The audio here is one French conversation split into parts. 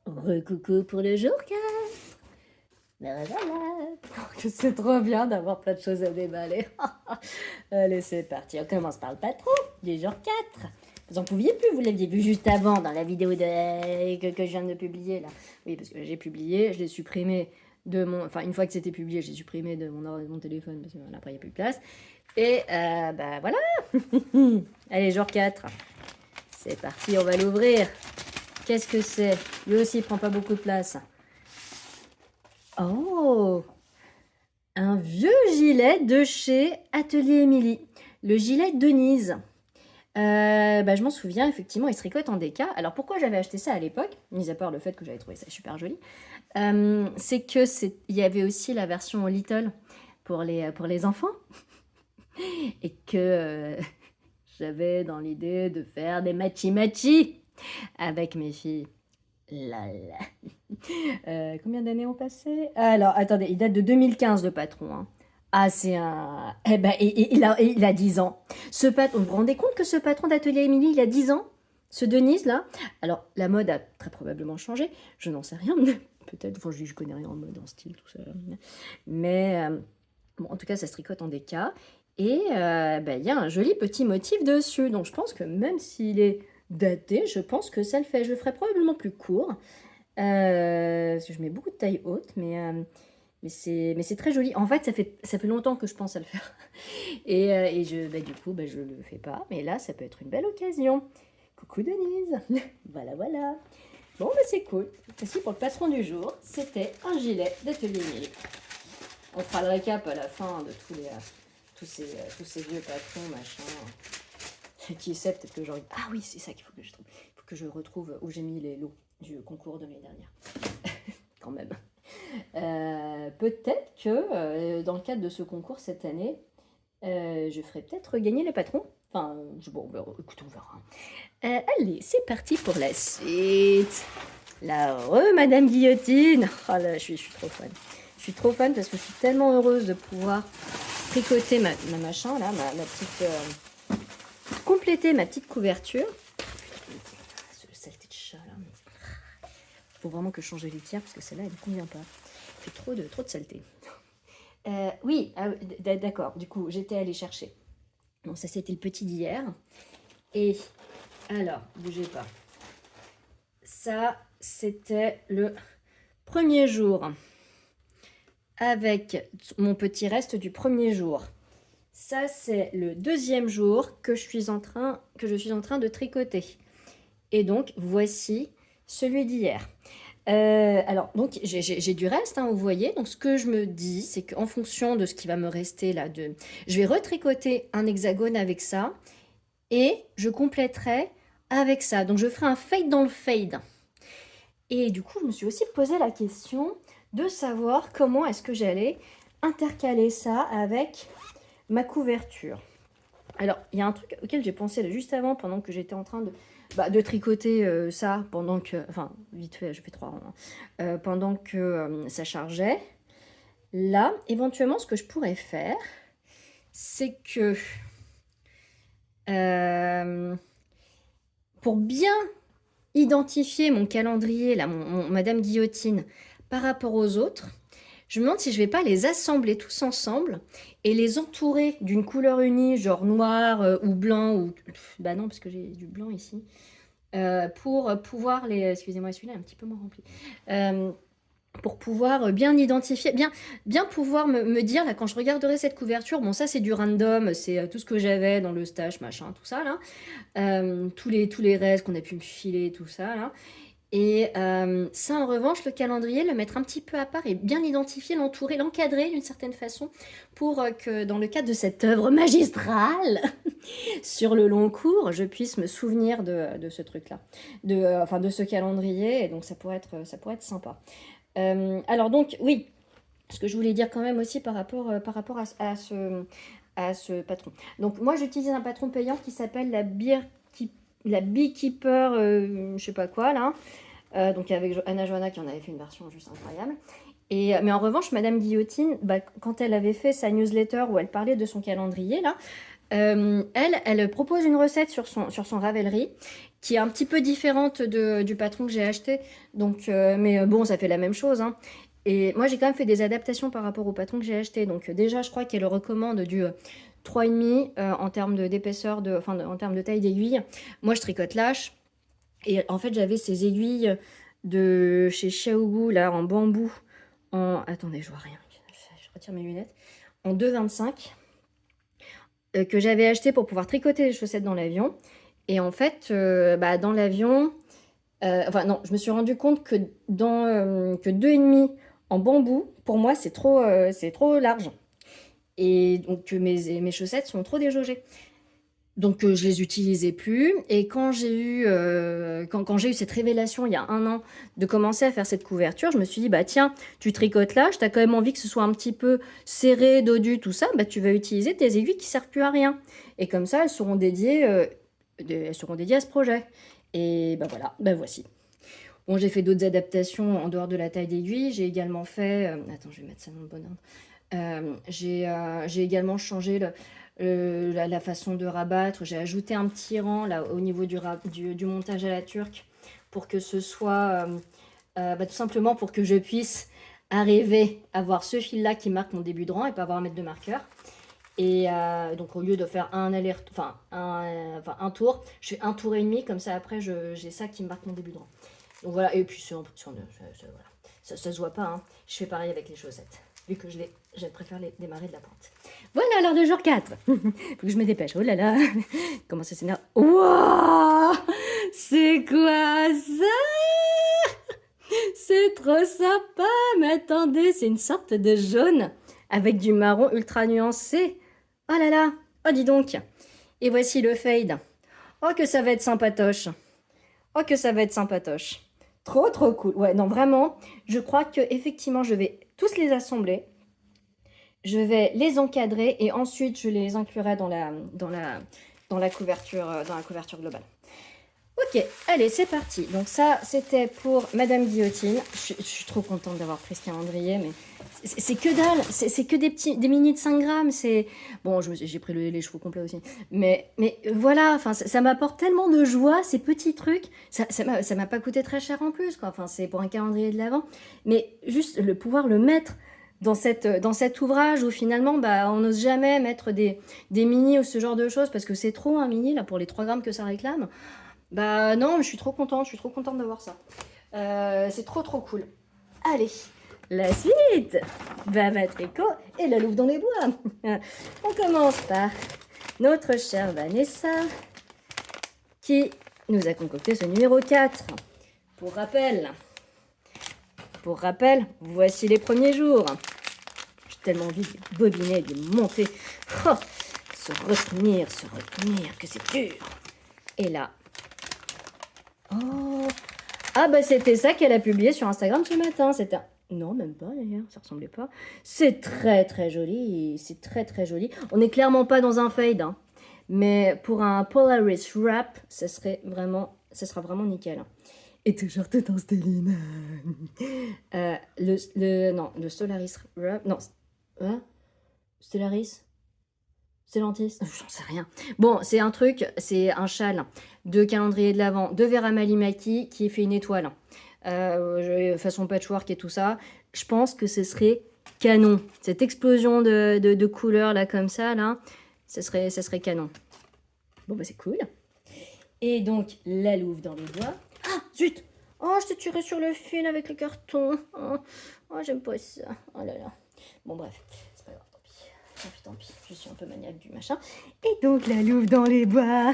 Recoucou pour le jour 4. Ben voilà. C'est trop bien d'avoir plein de choses à déballer. Allez, c'est parti. On commence par le patron du jour 4. Vous en pouviez plus, vous l'aviez vu juste avant dans la vidéo que je viens de publier là. Oui, parce que j'ai publié, je l'ai supprimé de mon... Enfin, une fois que c'était publié, j'ai supprimé de mon téléphone parce que après il n'y a plus de place. Et bah voilà. Allez, jour 4. C'est parti, on va l'ouvrir. Qu'est-ce que c'est? Lui aussi, il prend pas beaucoup de place. Oh! Un vieux gilet de chez Atelier Émilie. Le gilet Denise. Je m'en souviens, effectivement, il se tricote en déca. Alors pourquoi j'avais acheté ça à l'époque, mis à part le fait que j'avais trouvé ça super joli, c'est que il y avait aussi la version Little pour les enfants. Et que j'avais dans l'idée de faire des matchy-matchy avec mes filles. Là, là. Combien d'années ont passé? Alors, attendez, il date de 2015, le patron. Hein. Ah, c'est un... Eh ben, il a 10 ans. Ce patron, vous vous rendez compte que ce patron d'Atelier Émilie, il a 10 ans? Ce Denise, là? Alors, la mode a très probablement changé. Je n'en sais rien. Peut-être, enfin, je connais rien en mode, en style, tout ça. Mais, bon, en tout cas, ça se tricote en déca. Et il y a un joli petit motif dessus. Donc, je pense que même s'il est daté, je pense que ça le fait. Je le ferai probablement plus court. Parce que je mets beaucoup de taille haute, mais c'est très joli. En fait, ça fait longtemps que je pense à le faire. Et du coup, je le fais pas. Mais là, ça peut être une belle occasion. Coucou Denise. Voilà, voilà. Bon, c'est cool. Aussi pour le patron du jour, c'était un gilet d'Atelier Émilie. On fera le récap à la fin de tous ces vieux patrons, machin. Qui sait, peut-être que j'aurais... Ah oui, c'est ça qu'il faut que je trouve. Il faut que je retrouve où j'ai mis les lots du concours de l'année dernière. Quand même. Peut-être que dans le cadre de ce concours cette année, je ferai peut-être gagner les patrons. Enfin, bon, écoute, on verra. Allez, c'est parti pour la suite. La Madame Guillotine. Oh là, je suis trop fan. Je suis trop fan parce que je suis tellement heureuse de pouvoir tricoter ma machin, là, ma petite... compléter ma petite couverture. Ce saleté de chat, là. Faut vraiment que je change de litière parce que celle-là, elle ne convient pas. Il fait trop de saleté. Oui, d'accord. Du coup, j'étais allée chercher. Bon, ça, c'était le petit d'hier. Et alors, bougez pas. Ça, c'était le premier jour. Avec mon petit reste du premier jour. Ça, c'est le deuxième jour que je suis en train de tricoter. Et donc, voici celui d'hier. Alors, donc, j'ai du reste, hein, vous voyez. Donc, ce que je me dis, c'est qu'en fonction de ce qui va me rester là, je vais retricoter un hexagone avec ça. Et je compléterai avec ça. Donc, je ferai un fade dans le fade. Et du coup, je me suis aussi posé la question de savoir comment est-ce que j'allais intercaler ça avec ma couverture. Alors, il y a un truc auquel j'ai pensé là, juste avant, pendant que j'étais en train de tricoter ça, pendant que... Enfin, vite fait, je fais 3 rangs. Hein, pendant que ça chargeait. Là, éventuellement, ce que je pourrais faire, c'est que... pour bien identifier mon calendrier, là, mon Madame Guillotine, par rapport aux autres, je me demande si je vais pas les assembler tous ensemble et les entourer d'une couleur unie, genre noir ou blanc, ou... Bah non, parce que j'ai du blanc ici. Pour pouvoir les... Excusez-moi, celui-là est un petit peu moins rempli. Pour pouvoir bien identifier, bien pouvoir me dire, là, quand je regarderai cette couverture, bon, ça, c'est du random, c'est tout ce que j'avais dans le stage, machin, tout ça, là. Tous les restes qu'on a pu me filer, tout ça, là. Et ça, en revanche, le calendrier, le mettre un petit peu à part et bien l'identifier, l'entourer, l'encadrer d'une certaine façon pour que dans le cadre de cette œuvre magistrale, sur le long cours, je puisse me souvenir de ce truc-là, de ce calendrier. Et donc, ça pourrait être sympa. Alors donc, oui, ce que je voulais dire quand même aussi par rapport à ce patron. Donc, moi, j'utilise un patron payant qui s'appelle la Beekeeper, je sais pas quoi, là. Donc avec Anna Johanna qui en avait fait une version juste incroyable. Mais en revanche, Madame Guillotine, quand elle avait fait sa newsletter où elle parlait de son calendrier, là, elle propose une recette sur son Ravelry qui est un petit peu différente du patron que j'ai acheté. Donc, mais bon, ça fait la même chose, hein. Et moi, j'ai quand même fait des adaptations par rapport au patron que j'ai acheté. Donc, déjà, je crois qu'elle recommande du 3,5 en termes d'épaisseur, enfin, en termes de taille d'aiguille. Moi, je tricote lâche. Et en fait, j'avais ces aiguilles de chez Xiaogu, là, en bambou. Attendez, je vois rien. Je retire mes lunettes. En 2,25 que j'avais acheté pour pouvoir tricoter les chaussettes dans l'avion. Et en fait, dans l'avion, enfin non, je me suis rendu compte que que 2,5 en bambou, pour moi, c'est trop large. Et donc mes chaussettes sont trop déjaugées. Donc je les utilisais plus. Et quand j'ai eu, quand j'ai eu cette révélation il y a 1 an de commencer à faire cette couverture, je me suis dit, bah tiens, tu tricotes là, t'as quand même envie que ce soit un petit peu serré, dodu, tout ça, bah tu vas utiliser tes aiguilles qui servent plus à rien. Et comme ça, elles seront dédiées à ce projet. Et bah voilà, bah voici. Bon, j'ai fait d'autres adaptations en dehors de la taille d'aiguille. J'ai également fait... attends, je vais mettre ça dans le bon ordre. J'ai également changé la façon de rabattre. J'ai ajouté un petit rang là, au niveau du montage à la turque pour que ce soit... tout simplement pour que je puisse arriver à avoir ce fil-là qui marque mon début de rang et pas avoir à mettre de marqueur. Et donc au lieu de faire un tour, je fais 1,5 tour, comme ça après j'ai ça qui me marque mon début de rang. Donc voilà, et puis voilà. Ça se voit pas, hein. Je fais pareil avec les chaussettes, vu que je préfère les démarrer de la pointe. Voilà l'heure de jour 4. Faut que je me dépêche, oh là là. Comment ça s'énerve. Wouah, c'est quoi ça? C'est trop sympa, mais attendez, c'est une sorte de jaune avec du marron ultra nuancé. Oh là là, oh dis donc. Et voici le fade. Oh que ça va être sympatoche. Oh que ça va être sympatoche. Trop trop cool. Ouais, non vraiment, je crois que effectivement je vais tous les assembler. Je vais les encadrer et ensuite je les inclurai dans la couverture globale. Ok, allez, c'est parti. Donc ça, c'était pour Madame Guillotine. Je suis trop contente d'avoir pris ce calendrier, mais c'est que dalle. C'est que des mini de 5 grammes. Bon, j'ai pris les chevaux complets aussi. Mais voilà, enfin, ça m'apporte tellement de joie, ces petits trucs. Ça m'a pas coûté très cher en plus, quoi. Enfin, c'est pour un calendrier de l'Avent. Mais juste le pouvoir le mettre dans cet ouvrage où finalement, bah, on n'ose jamais mettre des mini ou ce genre de choses parce que c'est trop un mini, là, pour les 3 grammes que ça réclame. Bah non, je suis trop contente d'avoir ça. C'est trop trop cool. Allez, la suite, Baba Tricot et la Louve dans les bois. On commence par notre chère Vanessa qui nous a concocté ce numéro 4. Pour rappel, voici les premiers jours. J'ai tellement envie de bobiner, de monter. Oh, se retenir, que c'est dur. Et là, oh. Ah bah c'était ça qu'elle a publié sur Instagram ce matin. C'était non, même pas d'ailleurs, ça ressemblait pas. C'est très très joli, c'est très très joli. On n'est clairement pas dans un fade, hein. Mais pour un Polaris wrap, ça sera vraiment nickel. Et toujours tout en stéline. Le Solaris wrap, non, hein? Stellaris? Stellantis, j'en sais rien. Bon, c'est un châle de calendrier de l'Avent de Vera Malimaki qui fait une étoile. Façon patchwork et tout ça. Je pense que ce serait canon. Cette explosion de couleurs là comme ça, là, ça serait canon. Bon, bah c'est cool. Et donc, la Louve dans les bois. Ah, zut! Oh, je t'ai tiré sur le fil avec le carton. Oh, j'aime pas ça. Oh là là. Bon, bref. Tant pis, je suis un peu maniaque du machin. Et donc la louve dans les bois.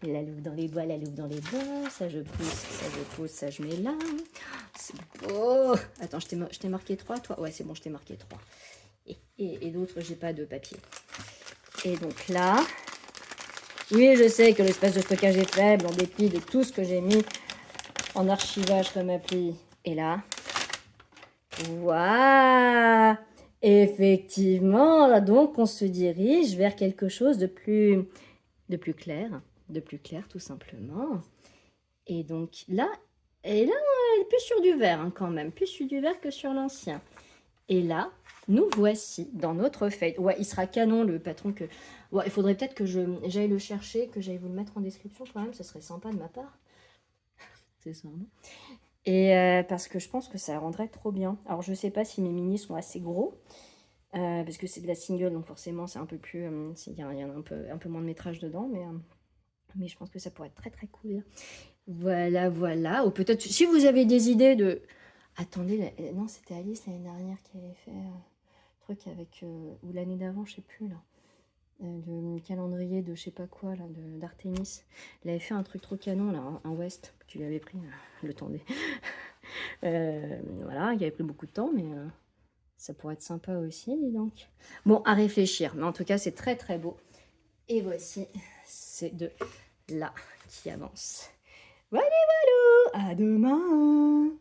La louve dans les bois, la louve dans les bois. Ça je pousse, ça je mets là. C'est beau. Attends, je t'ai marqué 3, toi? Ouais, c'est bon, je t'ai marqué 3. Et d'autres, j'ai pas de papier. Et donc là, oui, je sais que l'espace de stockage est faible en dépit de tout ce que j'ai mis en archivage comme appli. Et là, waouh! Effectivement, donc on se dirige vers quelque chose de plus clair tout simplement. Et donc là, elle est plus sur du vert, hein, quand même, plus sur du vert que sur l'ancien. Et là, nous voici dans notre fade. Ouais, il sera canon le patron que... Ouais, il faudrait peut-être que j'aille le chercher, que j'aille vous le mettre en description quand même, ce serait sympa de ma part. C'est ça, non? Et parce que je pense que ça rendrait trop bien. Alors je sais pas si mes minis sont assez gros, parce que c'est de la single, donc forcément c'est un peu plus... il y a un peu moins de métrage dedans, mais je pense que ça pourrait être très très cool. Voilà, voilà. Ou peut-être, si vous avez des idées de... Attendez, non, c'était Alice l'année dernière qui avait fait truc avec... ou l'année d'avant, je sais plus, là. De calendrier de je sais pas quoi, là, d'Artémis. Elle avait fait un truc trop canon, là, un West. Tu l'avais pris, le temps des... voilà, il avait pris beaucoup de temps, mais ça pourrait être sympa aussi, dis donc. Bon, à réfléchir. Mais en tout cas, c'est très très beau. Et voici ces deux là qui avancent. Voilà, voilà, à demain.